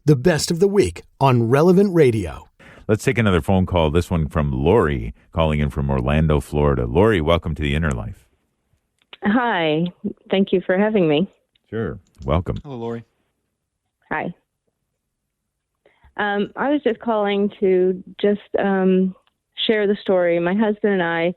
the best of the week on Relevant Radio. Let's take another phone call. This one from Laurie, calling in from Orlando, Florida. Laurie, welcome to The Inner Life. Hi. Thank you for having me. Sure. Welcome. Hello, Laurie. Hi. I was just calling to just share the story. My husband and I,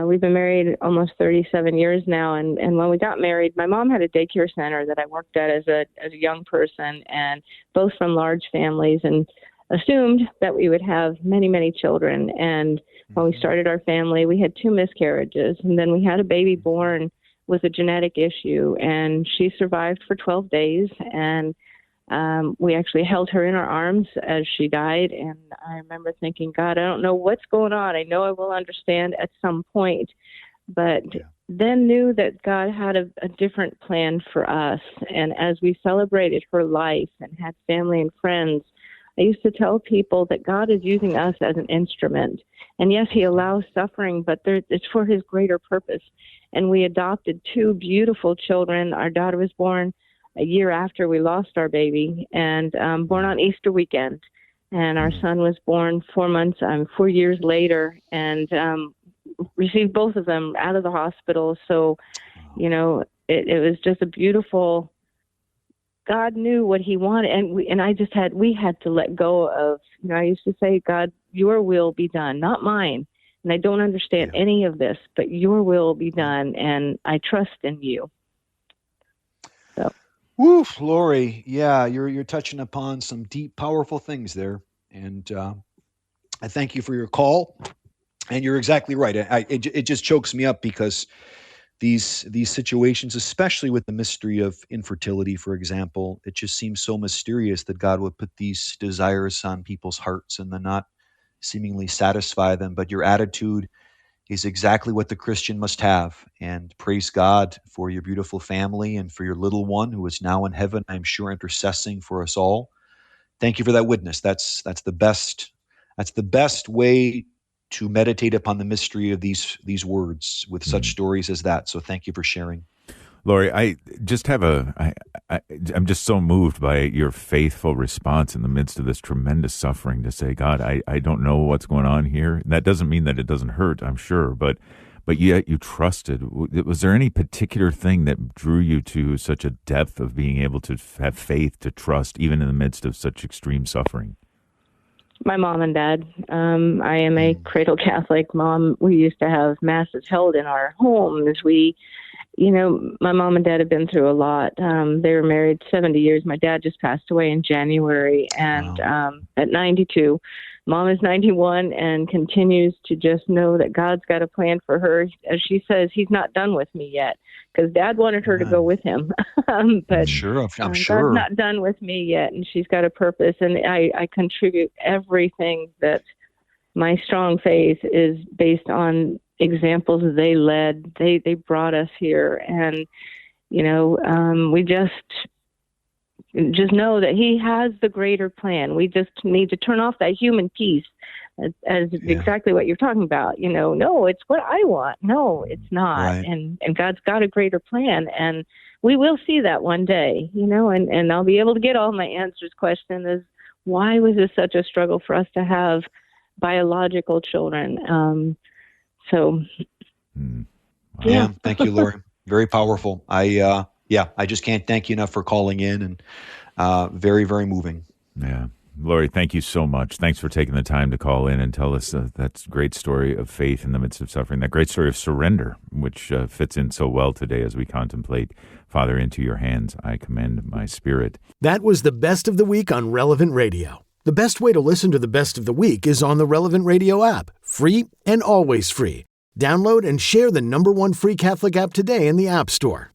we've been married almost 37 years now. And when we got married, my mom had a daycare center that I worked at as a young person, and both from large families, and assumed that we would have many, many children. And when we started our family, we had 2 miscarriages, and then we had a baby born with a genetic issue, and she survived for 12 days. And we actually held her in our arms as she died. And I remember thinking, God, I don't know what's going on. I know I will understand at some point, but then knew that God had a different plan for us. And as we celebrated her life and had family and friends, I used to tell people that God is using us as an instrument. And yes, he allows suffering, but it's for his greater purpose. And we adopted 2 beautiful children. Our daughter was born a year after we lost our baby, and born on Easter weekend. And our son was born 4 years later, and received both of them out of the hospital. So, it was just a beautiful, God knew what he wanted. And we had to let go of, I used to say, God, your will be done, not mine. And I don't understand any of this, but your will be done. And I trust in you. So. Woo, Laurie. Yeah, you're touching upon some deep, powerful things there. And I thank you for your call. And you're exactly right. It just chokes me up because these situations, especially with the mystery of infertility, for example, it just seems so mysterious that God would put these desires on people's hearts and then not seemingly satisfy them. But your attitude is exactly what the Christian must have. And praise God for your beautiful family and for your little one who is now in heaven, I'm sure, intercessing for us all. Thank you for that witness. That's the best way to meditate upon the mystery of these words with such stories as that. So thank you for sharing. Laurie, I just have I'm just so moved by your faithful response in the midst of this tremendous suffering to say, God, I don't know what's going on here. That doesn't mean that it doesn't hurt, I'm sure, but yet you trusted. Was there any particular thing that drew you to such a depth of being able to have faith, to trust, even in the midst of such extreme suffering? My mom and dad. I am a cradle Catholic mom. We used to have masses held in our home as my mom and dad have been through a lot. They were married 70 years. My dad just passed away in January, and at 92. Mom is 91 and continues to just know that God's got a plan for her. As she says, he's not done with me yet, because Dad wanted her to go with him. But I'm God's sure. not done with me yet, and she's got a purpose. And I contribute everything that my strong faith is based on examples they led. They brought us here, and we just know that he has the greater plan. We just need to turn off that human piece as exactly what you're talking about. No, it's what I want. No, it's not. Right. And God's got a greater plan, and we will see that one day, and I'll be able to get all my answers. Question is, why was this such a struggle for us to have biological children? Thank you, Laurie. Very powerful. I just can't thank you enough for calling in, and very, very moving. Yeah. Laurie, thank you so much. Thanks for taking the time to call in and tell us that great story of faith in the midst of suffering, that great story of surrender, which fits in so well today as we contemplate, Father, into your hands I commend my spirit. That was the best of the week on Relevant Radio. The best way to listen to the best of the week is on the Relevant Radio app, free and always free. Download and share the #1 free Catholic app today in the App Store.